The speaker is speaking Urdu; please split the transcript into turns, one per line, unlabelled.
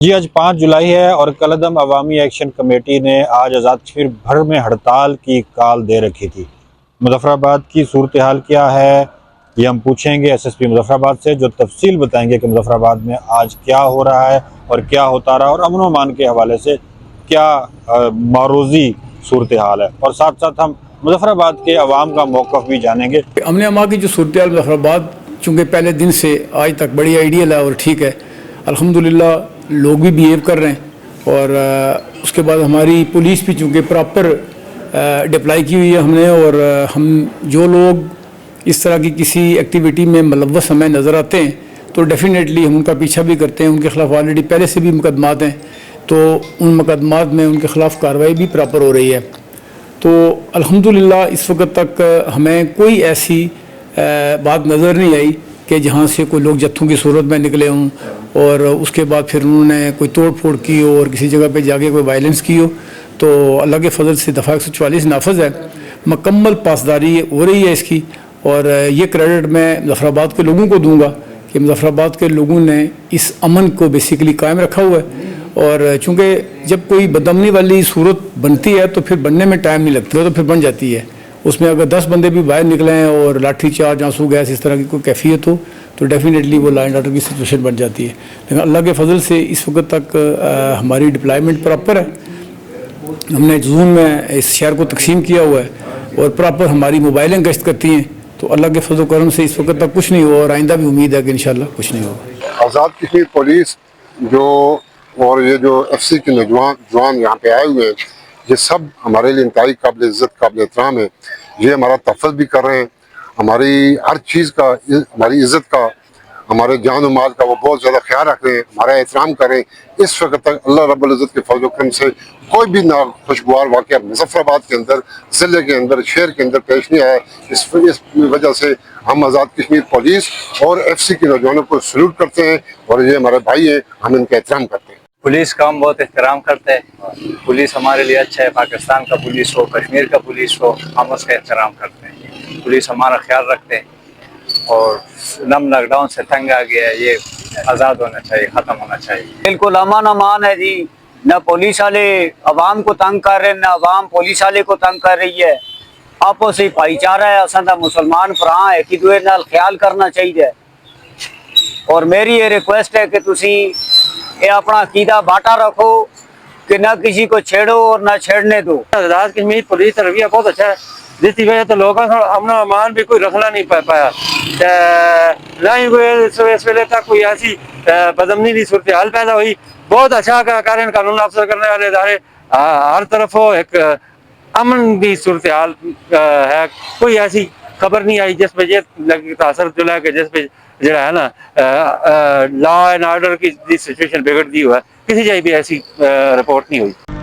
جی آج 5 جولائی ہے اور کالعدم عوامی ایکشن کمیٹی نے آج آزاد کشمیر بھر میں ہڑتال کی کال دے رکھی تھی۔ مظفر آباد کی صورتحال کیا ہے یہ ہم پوچھیں گے ایس ایس پی مظفر آباد سے، جو تفصیل بتائیں گے کہ مظفر آباد میں آج کیا ہو رہا ہے اور کیا ہوتا رہا اور امن و امان کے حوالے سے کیا معروضی صورتحال ہے، اور ساتھ ساتھ ہم مظفر آباد کے عوام کا موقف بھی جانیں گے۔
امن امان کی جو صورتحال مظفر آباد چونکہ پہلے دن سے آج تک بڑی آئیڈیل ہے اور ٹھیک ہے، الحمدللہ لوگ بھی بیہیو کر رہے ہیں، اور اس کے بعد ہماری پولیس بھی چونکہ پراپر ڈپلائی کی ہوئی ہے ہم نے، اور ہم جو لوگ اس طرح کی کسی ایکٹیویٹی میں ملوث ہمیں نظر آتے ہیں تو ڈیفینیٹلی ہم ان کا پیچھا بھی کرتے ہیں۔ ان کے خلاف آلریڈی پہلے سے بھی مقدمات ہیں، تو ان مقدمات میں ان کے خلاف کارروائی بھی پراپر ہو رہی ہے۔ تو الحمدللہ اس وقت تک ہمیں کوئی ایسی بات نظر نہیں آئی کہ جہاں سے کوئی لوگ جتھوں کی صورت میں نکلے ہوں اور اس کے بعد پھر انہوں نے کوئی توڑ پھوڑ کی ہو اور کسی جگہ پہ جا کے کوئی وائلنس کی ہو۔ تو اللہ کے فضل سے دفعہ 144 نافذ ہے، مکمل پاسداری ہو رہی ہے اس کی، اور یہ کریڈٹ میں مظفر آباد کے لوگوں کو دوں گا کہ مظفر آباد کے لوگوں نے اس امن کو بیسیکلی قائم رکھا ہوا ہے۔ اور چونکہ جب کوئی بدامنی والی صورت بنتی ہے تو پھر بننے میں ٹائم نہیں لگتا، تو پھر بن جاتی ہے۔ اس میں اگر 10 بندے بھی باہر نکلے ہیں اور لاٹھی چارج، آنسو گیس اس طرح کی کوئی کیفیت ہو تو ڈیفینیٹلی وہ لا اینڈ آرڈر کی سچویشن بن جاتی ہے۔ لیکن اللہ کے فضل سے اس وقت تک ہماری ڈپلائمنٹ پراپر ہے۔ ہم نے زون میں اس شہر کو تقسیم کیا ہوا ہے اور پراپر ہماری موبائلیں گشت کرتی ہیں، تو اللہ کے فضل و کرم سے اس وقت تک کچھ نہیں ہوا، اور آئندہ بھی امید ہے کہ انشاءاللہ کچھ نہیں ہوگا۔
آزاد کشمیر پولیس اور یہ جو ایف سی کے نوجوان یہاں پہ آئے ہوئے ہیں، یہ سب ہمارے لیے انتہائی قابل عزت قابل احترام ہے۔ یہ ہمارا تحفظ بھی کر رہے ہیں، ہماری ہر چیز کا، ہماری عزت کا، ہمارے جان و مال کا وہ بہت زیادہ خیال رکھ رہے ہیں، ہمارا احترام کر رہے ہیں۔ اس وقت تک اللہ رب العزت کے فضل و کرم سے کوئی بھی ناخوشگوار واقعہ مظفر آباد کے اندر، ضلع کے اندر، شہر کے اندر پیش نہیں آیا۔ اس وجہ سے ہم آزاد کشمیر پولیس اور ایف سی کے نوجوانوں کو سلوٹ کرتے ہیں، اور یہ ہمارے بھائی ہیں، ہم ان کا احترام کرتے ہیں۔
پولیس کا ہم بہت احترام کرتے ہیں۔ پولیس ہمارے لیے اچھا ہے، پاکستان کا پولیس ہو، کشمیر کا پولیس ہو، ہم اس کا احترام کرتے ہیں۔ پولیس ہمارا خیال رکھتے ہیں، اور لاک ڈاؤن سے تنگ آ گیا ہے، یہ آزاد ہونا چاہیے، ختم ہونا چاہیے۔
بالکل امن امان ہے جی، نہ پولیس والے عوام کو تنگ کر رہے، نہ عوام پولیس والے کو تنگ کر رہی ہے۔ آپس ہی بھائی چارہ ہے، اساں دا مسلمان بھرا ہے، ایک دوسرے نال خیال کرنا چاہیے۔ اور میری یہ ریکویسٹ ہے کہ تسی یہ اپنا عقیدہ باٹا رکھو کہ نہ کسی کو چھیڑو اور نہ چھیڑنے دو۔
آزاد کشمیر پولیس کا رویہ بہت اچھا ہے، جس کی وجہ سے لوگوں کا امن و امان بھی کوئی رکھنا نہیں پایا، نہ ہی اس ویلے تک کوئی ایسی بدامنی کی صورتحال پیدا ہوئی۔ بہت اچھا قانون نافذ کرنے والے ادارے ہر طرف ہو، ایک امن کی صورتحال ہے، کوئی ایسی خبر نہیں آئی جس پہ یہ تاثر چلا کہ جس پہ جڑا ہے نا لا اینڈ آرڈر کی سچویشن بگڑ دی ہوا ہے، کسی جگہ بھی ایسی رپورٹ نہیں ہوئی۔